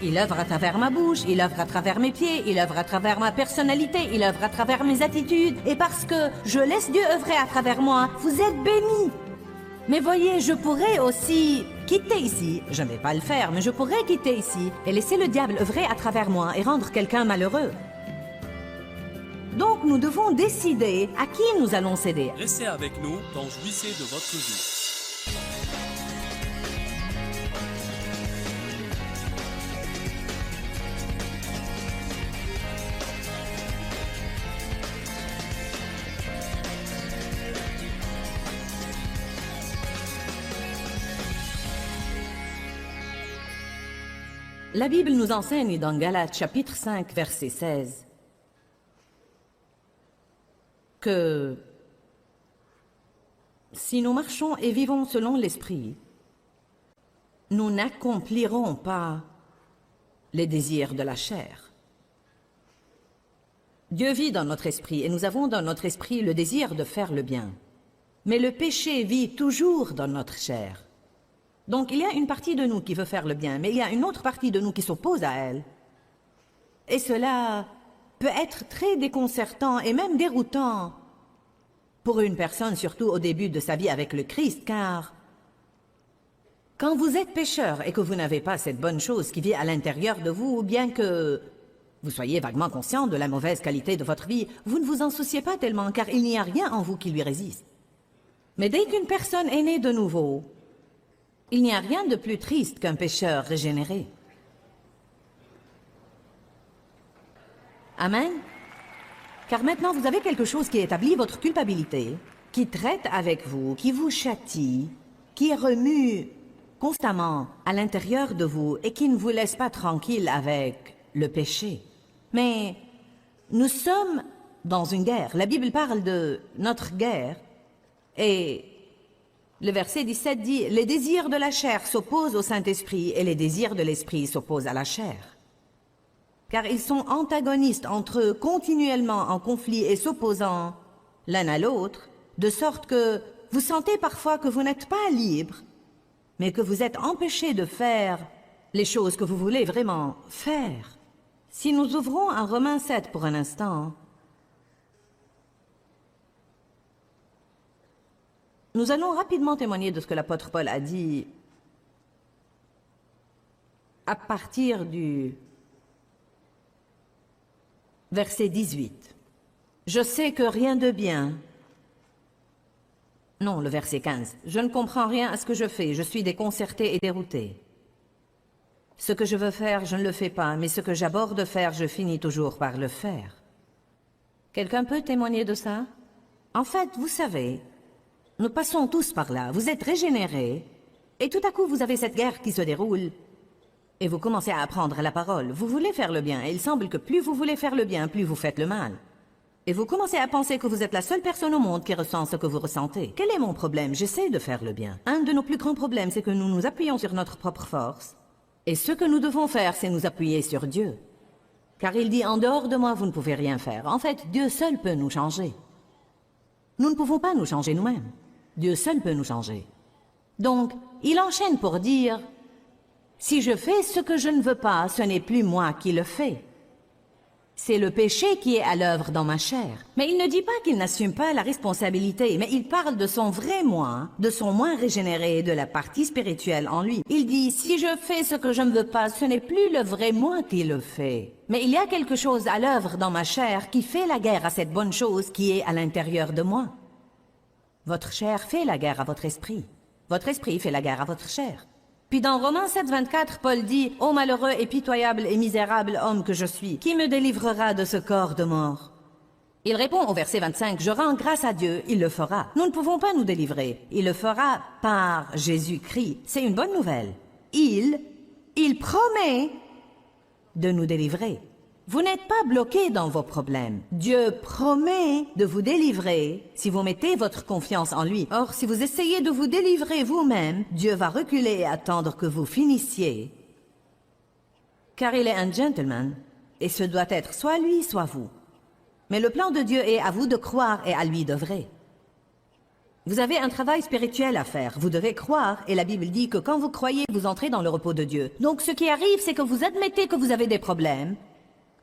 Il œuvre à travers ma bouche, il œuvre à travers mes pieds, il œuvre à travers ma personnalité, il œuvre à travers mes attitudes. Et parce que je laisse Dieu œuvrer à travers moi, vous êtes bénis. Mais voyez, je pourrais aussi quitter ici. Je ne vais pas le faire, mais je pourrais quitter ici et laisser le diable œuvrer à travers moi et rendre quelqu'un malheureux. Donc nous devons décider à qui nous allons céder. Restez avec nous dans Jouissez de votre vie. La Bible nous enseigne dans Galates chapitre 5, verset 16, que si nous marchons et vivons selon l'Esprit, nous n'accomplirons pas les désirs de la chair. Dieu vit dans notre esprit et nous avons dans notre esprit le désir de faire le bien. Mais le péché vit toujours dans notre chair. Donc il y a une partie de nous qui veut faire le bien, mais il y a une autre partie de nous qui s'oppose à elle. Et cela peut être très déconcertant et même déroutant pour une personne, surtout au début de sa vie avec le Christ, car quand vous êtes pécheur et que vous n'avez pas cette bonne chose qui vit à l'intérieur de vous, bien que vous soyez vaguement conscient de la mauvaise qualité de votre vie, vous ne vous en souciez pas tellement, car il n'y a rien en vous qui lui résiste. Mais dès qu'une personne est née de nouveau, il n'y a rien de plus triste qu'un pécheur régénéré. Amen. Car maintenant vous avez quelque chose qui établit votre culpabilité, qui traite avec vous, qui vous châtie, qui remue constamment à l'intérieur de vous et qui ne vous laisse pas tranquille avec le péché. Mais nous sommes dans une guerre. La Bible parle de notre guerre et le verset 17 dit « Les désirs de la chair s'opposent au Saint-Esprit et les désirs de l'Esprit s'opposent à la chair. » Car ils sont antagonistes entre eux, continuellement en conflit et s'opposant l'un à l'autre, de sorte que vous sentez parfois que vous n'êtes pas libre, mais que vous êtes empêché de faire les choses que vous voulez vraiment faire. Si nous ouvrons un Romains 7 pour un instant, nous allons rapidement témoigner de ce que l'apôtre Paul a dit à partir du verset 18. Je sais que rien de bien... Non, le verset 15. Je ne comprends rien à ce que je fais, je suis déconcerté et dérouté. Ce que je veux faire, je ne le fais pas, mais ce que j'aborde faire, je finis toujours par le faire. Quelqu'un peut témoigner de ça? En fait, vous savez, nous passons tous par là, vous êtes régénérés, et tout à coup vous avez cette guerre qui se déroule, et vous commencez à apprendre la parole. Vous voulez faire le bien, et il semble que plus vous voulez faire le bien, plus vous faites le mal. Et vous commencez à penser que vous êtes la seule personne au monde qui ressent ce que vous ressentez. Quel est mon problème? J'essaie de faire le bien. Un de nos plus grands problèmes, c'est que nous nous appuyons sur notre propre force. Et ce que nous devons faire, c'est nous appuyer sur Dieu. Car il dit, en dehors de moi, vous ne pouvez rien faire. En fait, Dieu seul peut nous changer. Nous ne pouvons pas nous changer nous-mêmes. Dieu seul peut nous changer. Donc, il enchaîne pour dire, si je fais ce que je ne veux pas, ce n'est plus moi qui le fais. C'est le péché qui est à l'œuvre dans ma chair. Mais il ne dit pas qu'il n'assume pas la responsabilité, mais il parle de son vrai moi, de son moi régénéré, de la partie spirituelle en lui. Il dit, si je fais ce que je ne veux pas, ce n'est plus le vrai moi qui le fait. Mais il y a quelque chose à l'œuvre dans ma chair qui fait la guerre à cette bonne chose qui est à l'intérieur de moi. Votre chair fait la guerre à votre esprit. Votre esprit fait la guerre à votre chair. Puis dans Romains 7, 24, Paul dit « Ô malheureux et pitoyable et misérable homme que je suis, qui me délivrera de ce corps de mort ?» Il répond au verset 25 « Je rends grâce à Dieu, il le fera. Nous ne pouvons pas nous délivrer. Il le fera par Jésus-Christ. » C'est une bonne nouvelle. Il promet de nous délivrer. Vous n'êtes pas bloqué dans vos problèmes. Dieu promet de vous délivrer si vous mettez votre confiance en lui. Or, si vous essayez de vous délivrer vous-même, Dieu va reculer et attendre que vous finissiez. Car il est un gentleman, et ce doit être soit lui, soit vous. Mais le plan de Dieu est à vous de croire et à lui d'œuvrer. Vous avez un travail spirituel à faire. Vous devez croire, et la Bible dit que quand vous croyez, vous entrez dans le repos de Dieu. Donc ce qui arrive, c'est que vous admettez que vous avez des problèmes.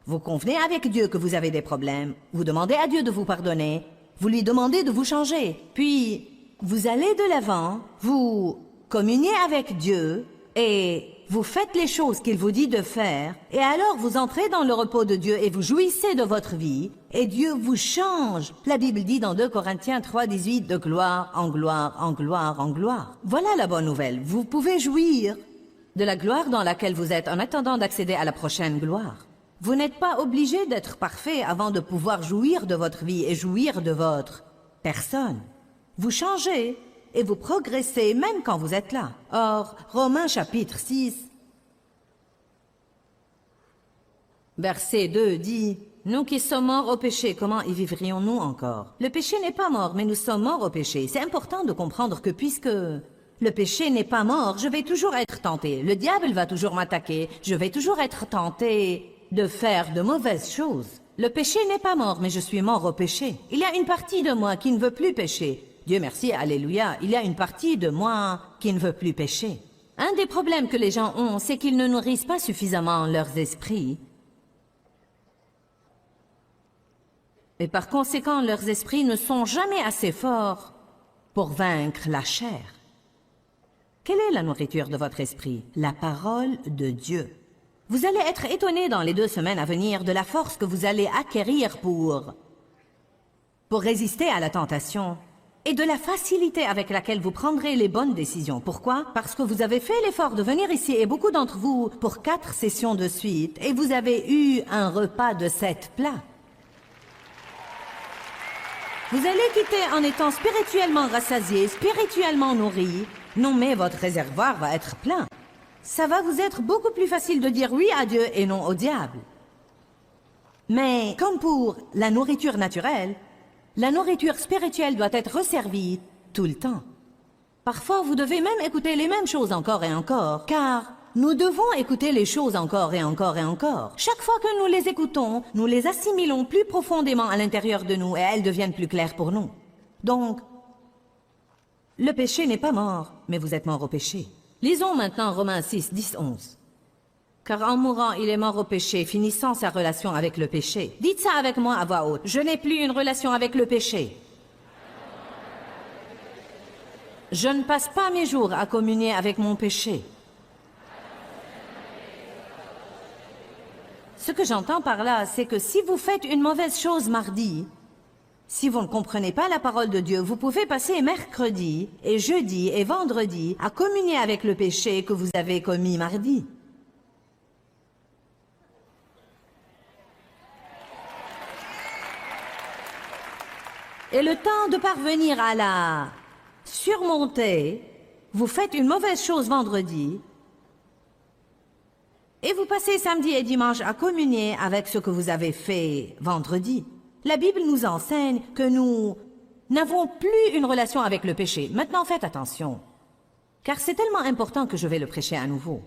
Vous convenez avec Dieu que vous avez des problèmes. Vous demandez à Dieu de vous pardonner. Vous lui demandez de vous changer. Puis, vous allez de l'avant, vous communiez avec Dieu, et vous faites les choses qu'il vous dit de faire, et alors vous entrez dans le repos de Dieu et vous jouissez de votre vie, et Dieu vous change. La Bible dit dans 2 Corinthiens 3:18, de gloire en gloire, en gloire, en gloire. Voilà la bonne nouvelle. Vous pouvez jouir de la gloire dans laquelle vous êtes en attendant d'accéder à la prochaine gloire. Vous n'êtes pas obligé d'être parfait avant de pouvoir jouir de votre vie et jouir de votre personne. Vous changez et vous progressez même quand vous êtes là. Or, Romains chapitre 6, verset 2 dit, « Nous qui sommes morts au péché, comment y vivrions-nous encore ?» Le péché n'est pas mort, mais nous sommes morts au péché. C'est important de comprendre que puisque le péché n'est pas mort, je vais toujours être tenté. Le diable va toujours m'attaquer. Je vais toujours être tenté de faire de mauvaises choses. Le péché n'est pas mort, mais je suis mort au péché. Il y a une partie de moi qui ne veut plus pécher. Dieu merci, alléluia, il y a une partie de moi qui ne veut plus pécher. Un des problèmes que les gens ont, c'est qu'ils ne nourrissent pas suffisamment leurs esprits. Et par conséquent, leurs esprits ne sont jamais assez forts pour vaincre la chair. Quelle est la nourriture de votre esprit? La parole de Dieu. Vous allez être étonnés dans les 2 semaines à venir de la force que vous allez acquérir pour résister à la tentation et de la facilité avec laquelle vous prendrez les bonnes décisions. Pourquoi? Parce que vous avez fait l'effort de venir ici, et beaucoup d'entre vous, pour 4 sessions de suite, et vous avez eu un repas de 7 plats. Vous allez quitter en étant spirituellement rassasié, spirituellement nourri. Non, mais votre réservoir va être plein. Ça va vous être beaucoup plus facile de dire oui à Dieu et non au diable. Mais comme pour la nourriture naturelle, la nourriture spirituelle doit être resservie tout le temps. Parfois, vous devez même écouter les mêmes choses encore et encore, car nous devons écouter les choses encore et encore et encore. Chaque fois que nous les écoutons, nous les assimilons plus profondément à l'intérieur de nous et elles deviennent plus claires pour nous. Donc, le péché n'est pas mort, mais vous êtes mort au péché. Lisons maintenant Romains 6, 10, 11. Car en mourant, il est mort au péché, finissant sa relation avec le péché. Dites ça avec moi à voix haute. Je n'ai plus une relation avec le péché. Je ne passe pas mes jours à communier avec mon péché. Ce que j'entends par là, c'est que si vous faites une mauvaise chose mardi, si vous ne comprenez pas la parole de Dieu, vous pouvez passer mercredi et jeudi et vendredi à communier avec le péché que vous avez commis mardi. Et le temps de parvenir à la surmonter, vous faites une mauvaise chose vendredi et vous passez samedi et dimanche à communier avec ce que vous avez fait vendredi. La Bible nous enseigne que nous n'avons plus une relation avec le péché. Maintenant, faites attention, car c'est tellement important que je vais le prêcher à nouveau.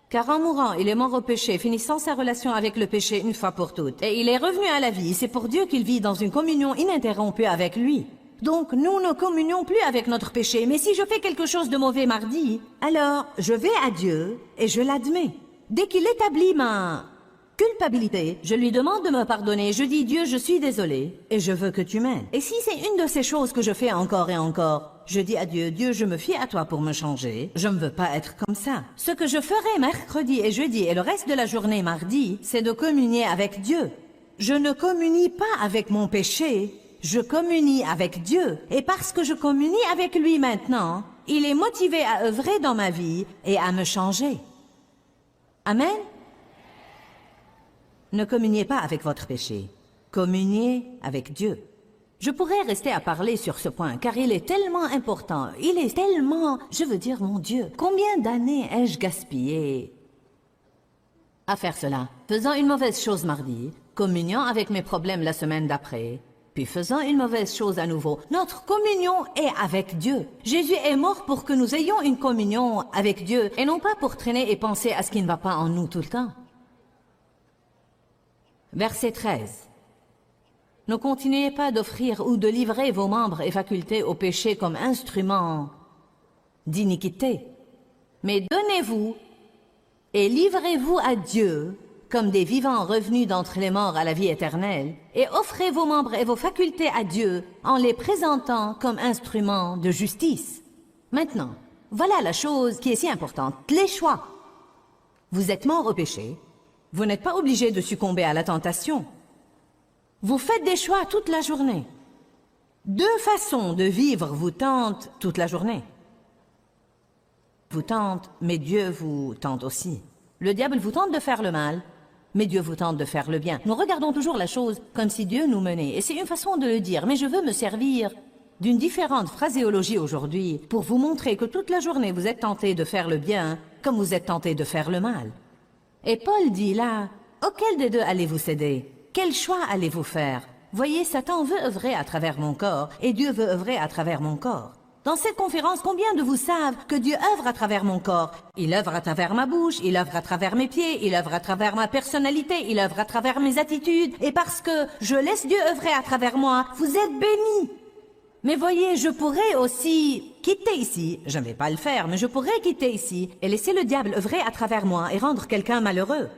Car en mourant, il est mort au péché, finissant sa relation avec le péché une fois pour toutes. Et il est revenu à la vie. C'est pour Dieu qu'il vit dans une communion ininterrompue avec lui. Donc, nous ne communions plus avec notre péché. Mais si je fais quelque chose de mauvais mardi, alors je vais à Dieu et je l'admets. Dès qu'il établit ma culpabilité, je lui demande de me pardonner. Je dis, Dieu, je suis désolé et je veux que tu m'aides. Et si c'est une de ces choses que je fais encore et encore, je dis à Dieu, Dieu, je me fie à toi pour me changer. Je ne veux pas être comme ça. Ce que je ferai mercredi et jeudi et le reste de la journée mardi, c'est de communier avec Dieu. Je ne communie pas avec mon péché, je communie avec Dieu. Et parce que je communie avec lui maintenant, il est motivé à œuvrer dans ma vie et à me changer. Amen? Ne communiez pas avec votre péché. Communiez avec Dieu. Je pourrais rester à parler sur ce point, car il est tellement important. Il est tellement... Je veux dire, mon Dieu, combien d'années ai-je gaspillé à faire cela? Faisant une mauvaise chose mardi, communiant avec mes problèmes la semaine d'après, puis faisant une mauvaise chose à nouveau. Notre communion est avec Dieu. Jésus est mort pour que nous ayons une communion avec Dieu, et non pas pour traîner et penser à ce qui ne va pas en nous tout le temps. Verset 13. Ne continuez pas d'offrir ou de livrer vos membres et facultés au péché comme instruments d'iniquité, mais donnez-vous et livrez-vous à Dieu comme des vivants revenus d'entre les morts à la vie éternelle, et offrez vos membres et vos facultés à Dieu en les présentant comme instruments de justice. Maintenant, voilà la chose qui est si importante, les choix. Vous êtes mort au péché, vous n'êtes pas obligé de succomber à la tentation. Vous faites des choix toute la journée. Deux façons de vivre vous tentent toute la journée. Vous tente, mais Dieu vous tente aussi. Le diable vous tente de faire le mal, mais Dieu vous tente de faire le bien. Nous regardons toujours la chose comme si Dieu nous menait, et c'est une façon de le dire, mais je veux me servir d'une différente phraséologie aujourd'hui pour vous montrer que toute la journée vous êtes tenté de faire le bien comme vous êtes tenté de faire le mal. Et Paul dit là, auquel des deux allez-vous céder? Quel choix allez-vous faire? Voyez, Satan veut œuvrer à travers mon corps, et Dieu veut œuvrer à travers mon corps. Dans cette conférence, combien de vous savent que Dieu œuvre à travers mon corps? Il œuvre à travers ma bouche, il œuvre à travers mes pieds, il œuvre à travers ma personnalité, il œuvre à travers mes attitudes. Et parce que je laisse Dieu œuvrer à travers moi, vous êtes bénis. Mais voyez, je pourrais aussi quitter ici. Je ne vais pas le faire, mais je pourrais quitter ici et laisser le diable œuvrer à travers moi et rendre quelqu'un malheureux.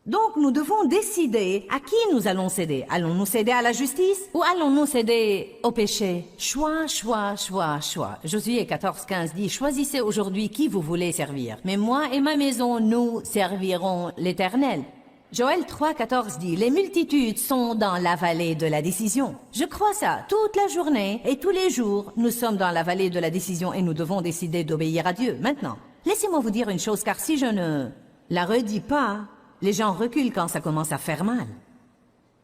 Donc nous devons décider à qui nous allons céder. Allons-nous céder à la justice ou allons-nous céder au péché? Choix, choix, choix, choix. Josué 14:15 dit, choisissez aujourd'hui qui vous voulez servir. Mais moi et ma maison, nous servirons l'Éternel. Joël 3:14 dit, les multitudes sont dans la vallée de la décision. Je crois ça. Toute la journée et tous les jours, nous sommes dans la vallée de la décision et nous devons décider d'obéir à Dieu. Maintenant, laissez-moi vous dire une chose, car si je ne la redis pas, les gens reculent quand ça commence à faire mal.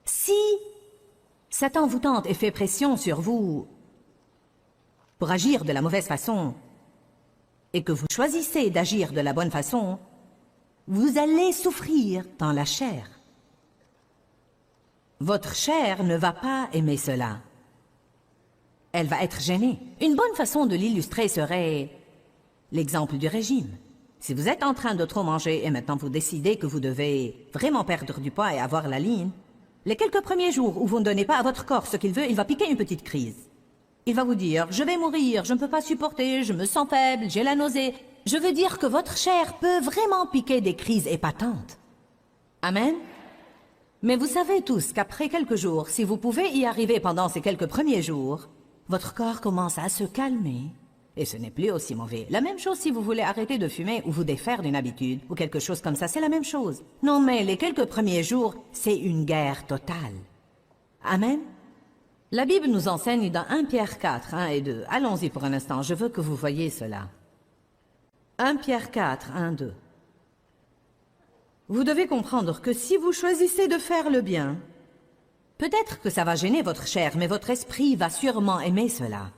Si Satan vous tente et fait pression sur vous pour agir de la mauvaise façon, et que vous choisissez d'agir de la bonne façon, vous allez souffrir dans la chair. Votre chair ne va pas aimer cela. Elle va être gênée. Une bonne façon de l'illustrer serait l'exemple du régime. Si vous êtes en train de trop manger et maintenant vous décidez que vous devez vraiment perdre du poids et avoir la ligne, les quelques premiers jours où vous ne donnez pas à votre corps ce qu'il veut, il va piquer une petite crise. Il va vous dire « Je vais mourir, je ne peux pas supporter, je me sens faible, j'ai la nausée ». Je veux dire que votre chair peut vraiment piquer des crises épatantes. Amen. Mais vous savez tous qu'après quelques jours, si vous pouvez y arriver pendant ces quelques premiers jours, votre corps commence à se calmer. Et ce n'est plus aussi mauvais. La même chose si vous voulez arrêter de fumer ou vous défaire d'une habitude ou quelque chose comme ça, c'est la même chose. Non, mais les quelques premiers jours, c'est une guerre totale. Amen. La Bible nous enseigne dans 1 Pierre 4, 1 et 2. Allons-y pour un instant, je veux que vous voyez cela. 1 Pierre 4, 1, 2. Vous devez comprendre que si vous choisissez de faire le bien, peut-être que ça va gêner votre chair, mais votre esprit va sûrement aimer cela.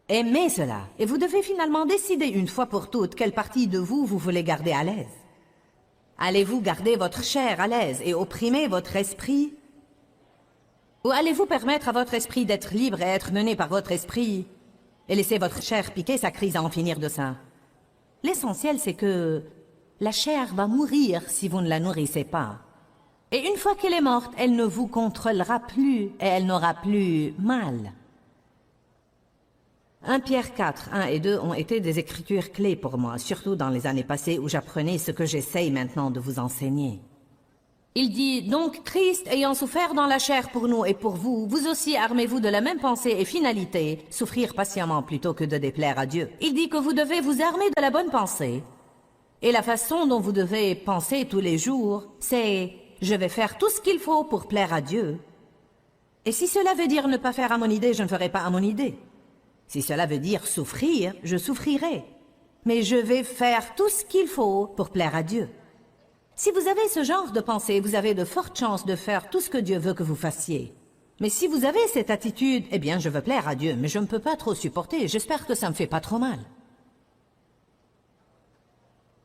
Aimez cela, et vous devez finalement décider une fois pour toutes quelle partie de vous vous voulez garder à l'aise. Allez-vous garder votre chair à l'aise et opprimer votre esprit? Ou allez-vous permettre à votre esprit d'être libre et être mené par votre esprit et laisser votre chair piquer sa crise à en finir de ça? L'essentiel, c'est que la chair va mourir si vous ne la nourrissez pas. Et une fois qu'elle est morte, elle ne vous contrôlera plus et elle n'aura plus mal. 1 Pierre 4, 1 et 2 ont été des écritures clés pour moi, surtout dans les années passées où j'apprenais ce que j'essaye maintenant de vous enseigner. Il dit, donc Christ ayant souffert dans la chair pour nous et pour vous, vous aussi armez-vous de la même pensée et finalité, souffrir patiemment plutôt que de déplaire à Dieu. Il dit que vous devez vous armer de la bonne pensée. Et la façon dont vous devez penser tous les jours, c'est « je vais faire tout ce qu'il faut pour plaire à Dieu ». Et si cela veut dire ne pas faire à mon idée, je ne ferai pas à mon idée. Si cela veut dire souffrir, je souffrirai. Mais je vais faire tout ce qu'il faut pour plaire à Dieu. Si vous avez ce genre de pensée, vous avez de fortes chances de faire tout ce que Dieu veut que vous fassiez. Mais si vous avez cette attitude, eh bien je veux plaire à Dieu, mais je ne peux pas trop supporter, j'espère que ça me fait pas trop mal.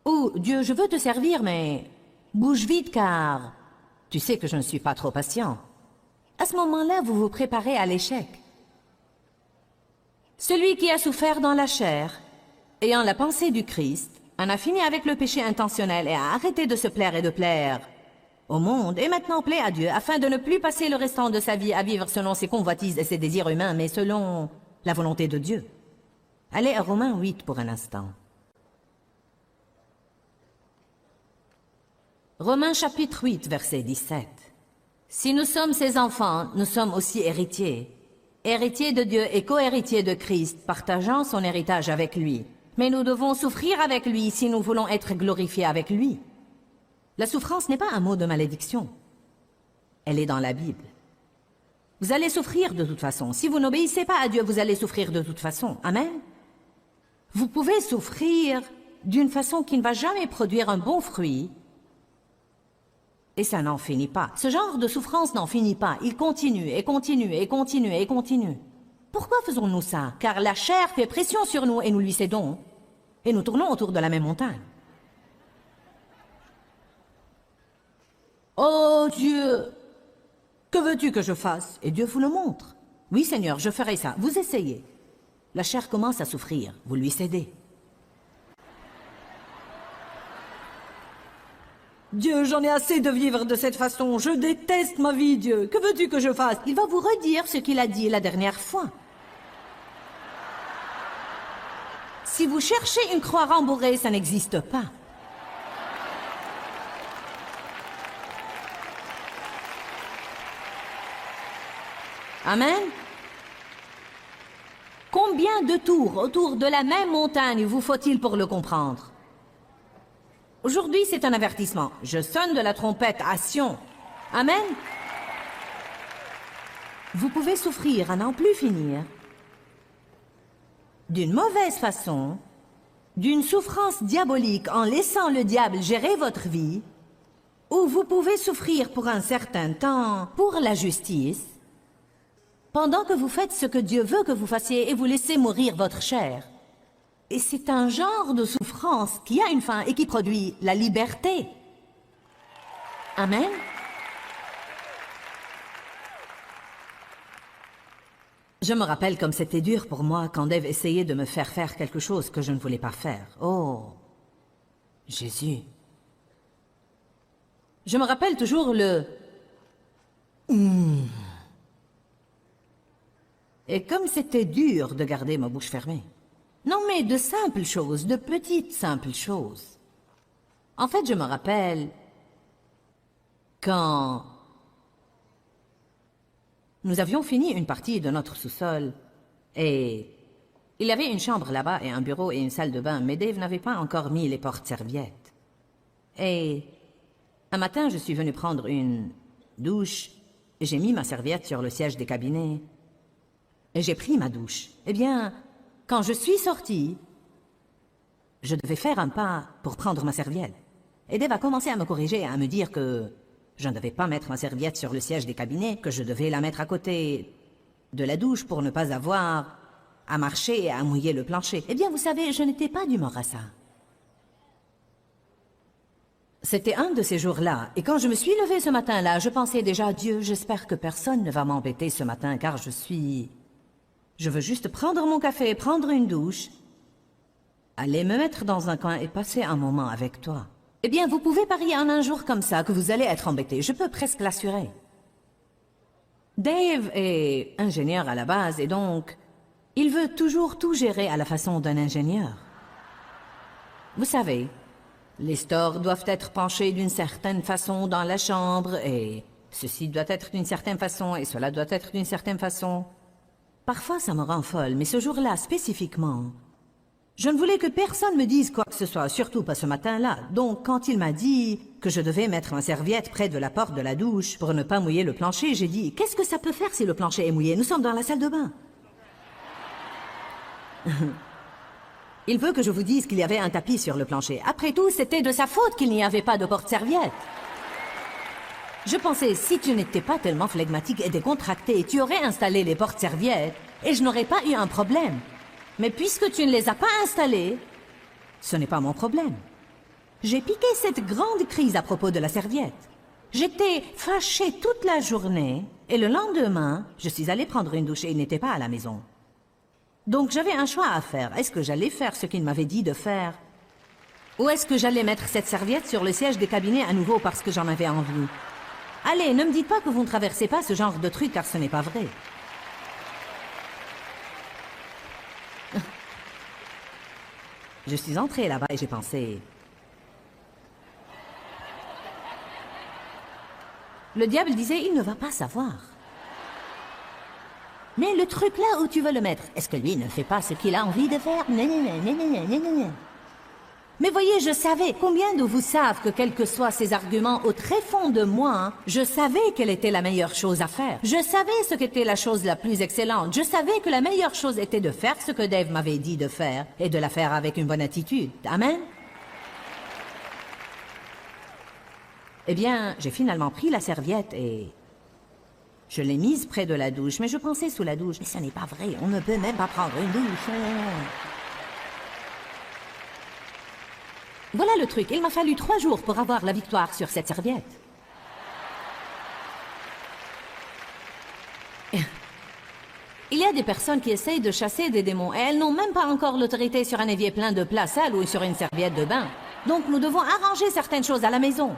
Ou Dieu, je veux te servir, mais bouge vite car tu sais que je ne suis pas trop patient. À ce moment-là, vous vous préparez à l'échec. Celui qui a souffert dans la chair, ayant la pensée du Christ, en a fini avec le péché intentionnel et a arrêté de se plaire et de plaire au monde, et maintenant plaît à Dieu, afin de ne plus passer le restant de sa vie à vivre selon ses convoitises et ses désirs humains, mais selon la volonté de Dieu. Allez à Romains 8 pour un instant. Romains chapitre 8, verset 17. Si nous sommes ses enfants, nous sommes aussi héritiers. Héritiers de Dieu et co-héritiers de Christ, partageant son héritage avec lui. Mais nous devons souffrir avec lui si nous voulons être glorifiés avec lui. La souffrance n'est pas un mot de malédiction. Elle est dans la Bible. Vous allez souffrir de toute façon. Si vous n'obéissez pas à Dieu, vous allez souffrir de toute façon. Amen. Vous pouvez souffrir d'une façon qui ne va jamais produire un bon fruit. Et ça n'en finit pas. Ce genre de souffrance n'en finit pas. Il continue et continue et continue et continue. Pourquoi faisons-nous ça? Car la chair fait pression sur nous et nous lui cédons. Et nous tournons autour de la même montagne. Oh Dieu, que veux-tu que je fasse? Et Dieu vous le montre. Oui Seigneur, je ferai ça. Vous essayez. La chair commence à souffrir. Vous lui cédez. Dieu, j'en ai assez de vivre de cette façon. Je déteste ma vie, Dieu. Que veux-tu que je fasse? Il va vous redire ce qu'il a dit la dernière fois. Si vous cherchez une croix rembourrée, ça n'existe pas. Amen. Combien de tours autour de la même montagne vous faut-il pour le comprendre? Aujourd'hui, c'est un avertissement. Je sonne de la trompette à Sion. Amen. Vous pouvez souffrir à n'en plus finir. D'une mauvaise façon, d'une souffrance diabolique en laissant le diable gérer votre vie, ou vous pouvez souffrir pour un certain temps pour la justice, pendant que vous faites ce que Dieu veut que vous fassiez et vous laissez mourir votre chair. Et c'est un genre de souffrance qui a une fin et qui produit la liberté. Amen. Je me rappelle comme c'était dur pour moi quand Dave essayait de me faire faire quelque chose que je ne voulais pas faire. Oh, Jésus. Je me rappelle toujours le... Et comme c'était dur de garder ma bouche fermée. Non, mais de simples choses, de petites simples choses. En fait, je me rappelle quand nous avions fini une partie de notre sous-sol et il y avait une chambre là-bas et un bureau et une salle de bain, mais Dave n'avait pas encore mis les portes-serviettes. Et un matin, je suis venu prendre une douche et j'ai mis ma serviette sur le siège des cabinets et j'ai pris ma douche. Eh bien... Quand je suis sortie, je devais faire un pas pour prendre ma serviette. Et Dave a commencé à me corriger et à me dire que je ne devais pas mettre ma serviette sur le siège des cabinets, que je devais la mettre à côté de la douche pour ne pas avoir à marcher et à mouiller le plancher. Eh bien, vous savez, je n'étais pas d'humeur à ça. C'était un de ces jours-là, et quand je me suis levée ce matin-là, je pensais déjà, Dieu, j'espère que personne ne va m'embêter ce matin, car je veux juste prendre mon café, prendre une douche, aller me mettre dans un coin et passer un moment avec toi. Eh bien, vous pouvez parier en un jour comme ça que vous allez être embêté. Je peux presque l'assurer. Dave est ingénieur à la base et donc, il veut toujours tout gérer à la façon d'un ingénieur. Vous savez, les stores doivent être penchés d'une certaine façon dans la chambre et ceci doit être d'une certaine façon et cela doit être d'une certaine façon. Parfois, ça me rend folle, mais ce jour-là, spécifiquement, je ne voulais que personne me dise quoi que ce soit, surtout pas ce matin-là. Donc, quand il m'a dit que je devais mettre ma serviette près de la porte de la douche pour ne pas mouiller le plancher, j'ai dit, qu'est-ce que ça peut faire si le plancher est mouillé? Nous sommes dans la salle de bain. Il veut que je vous dise qu'il y avait un tapis sur le plancher. Après tout, c'était de sa faute qu'il n'y avait pas de porte-serviette. Je pensais, si tu n'étais pas tellement flegmatique et décontracté, tu aurais installé les portes-serviettes et je n'aurais pas eu un problème. Mais puisque tu ne les as pas installées, ce n'est pas mon problème. J'ai piqué cette grande crise à propos de la serviette. J'étais fâchée toute la journée et le lendemain, je suis allée prendre une douche et il n'était pas à la maison. Donc j'avais un choix à faire. Est-ce que j'allais faire ce qu'il m'avait dit de faire Ou est-ce que j'allais mettre cette serviette sur le siège des cabinets à nouveau parce que j'en avais envie? Allez, ne me dites pas que vous ne traversez pas ce genre de truc car ce n'est pas vrai. Je suis entrée là-bas et j'ai pensé... Le diable disait, il ne va pas savoir. Mais le truc là où tu veux le mettre, est-ce que lui ne fait pas ce qu'il a envie de faire? Mais voyez, je savais, combien de vous savent que quels que soient ces arguments au très fond de moi, je savais quelle était la meilleure chose à faire. Je savais ce qu'était la chose la plus excellente. Je savais que la meilleure chose était de faire ce que Dave m'avait dit de faire et de la faire avec une bonne attitude. Amen? Eh bien, j'ai finalement pris la serviette et... je l'ai mise près de la douche, mais je pensais sous la douche. Mais ce n'est pas vrai, on ne peut même pas prendre une douche. Voilà le truc, il m'a fallu 3 jours pour avoir la victoire sur cette serviette. Il y a des personnes qui essayent de chasser des démons et elles n'ont même pas encore l'autorité sur un évier plein de plats sales ou sur une serviette de bain. Donc nous devons arranger certaines choses à la maison.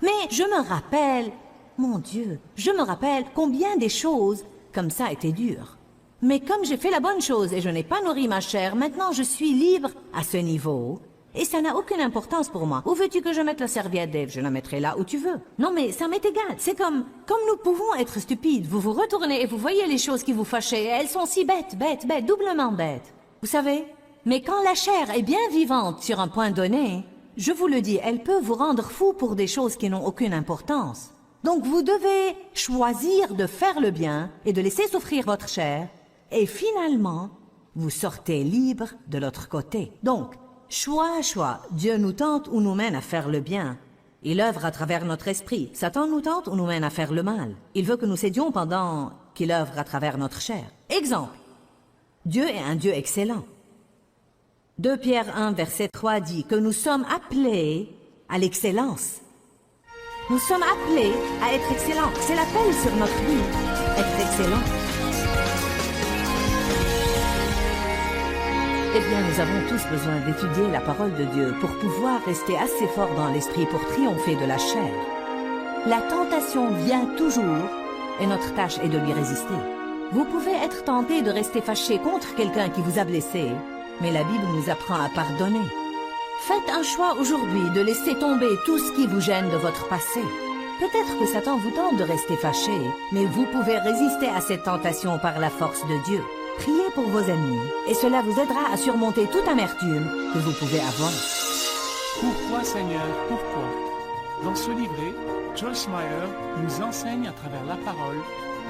Mais je me rappelle, mon Dieu, je me rappelle combien des choses comme ça étaient dures. Mais comme j'ai fait la bonne chose et je n'ai pas nourri ma chair, maintenant je suis libre à ce niveau. Et ça n'a aucune importance pour moi. Où veux-tu que je mette la serviette, Dave? Je la mettrai là où tu veux. Non mais ça m'est égal. C'est comme nous pouvons être stupides. Vous vous retournez et vous voyez les choses qui vous fâchent et elles sont si bêtes, doublement bêtes. Vous savez? Mais quand la chair est bien vivante sur un point donné... je vous le dis, elle peut vous rendre fou pour des choses qui n'ont aucune importance. Donc vous devez choisir de faire le bien et de laisser souffrir votre chair. Et finalement, vous sortez libre de l'autre côté. Donc, choix. Dieu nous tente ou nous mène à faire le bien. Il œuvre à travers notre esprit. Satan nous tente ou nous mène à faire le mal. Il veut que nous cédions pendant qu'il œuvre à travers notre chair. Exemple. Dieu est un Dieu excellent. 2 Pierre 1, verset 3 dit que nous sommes appelés à l'excellence. Nous sommes appelés à être excellents. C'est l'appel sur notre vie, être excellent. Eh bien, nous avons tous besoin d'étudier la parole de Dieu pour pouvoir rester assez fort dans l'esprit pour triompher de la chair. La tentation vient toujours et notre tâche est de lui résister. Vous pouvez être tenté de rester fâché contre quelqu'un qui vous a blessé, mais la Bible nous apprend à pardonner. Faites un choix aujourd'hui de laisser tomber tout ce qui vous gêne de votre passé. Peut-être que Satan vous tente de rester fâché, mais vous pouvez résister à cette tentation par la force de Dieu. Priez pour vos ennemis, et cela vous aidera à surmonter toute amertume que vous pouvez avoir. Pourquoi, Seigneur, pourquoi? Dans ce livret, Joyce Meyer nous enseigne à travers la parole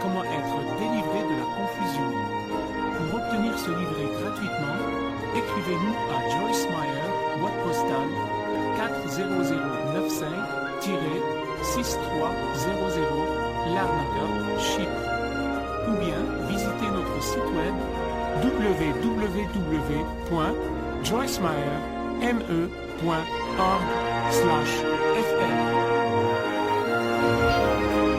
comment être délivré de la confusion. Pour obtenir ce livret gratuitement, écrivez-nous à Joyce Meyer, boîte postale 40095-6300 Larnaca, Chypre. Ou bien visitez notre site web www.joycemeyer.org/fr.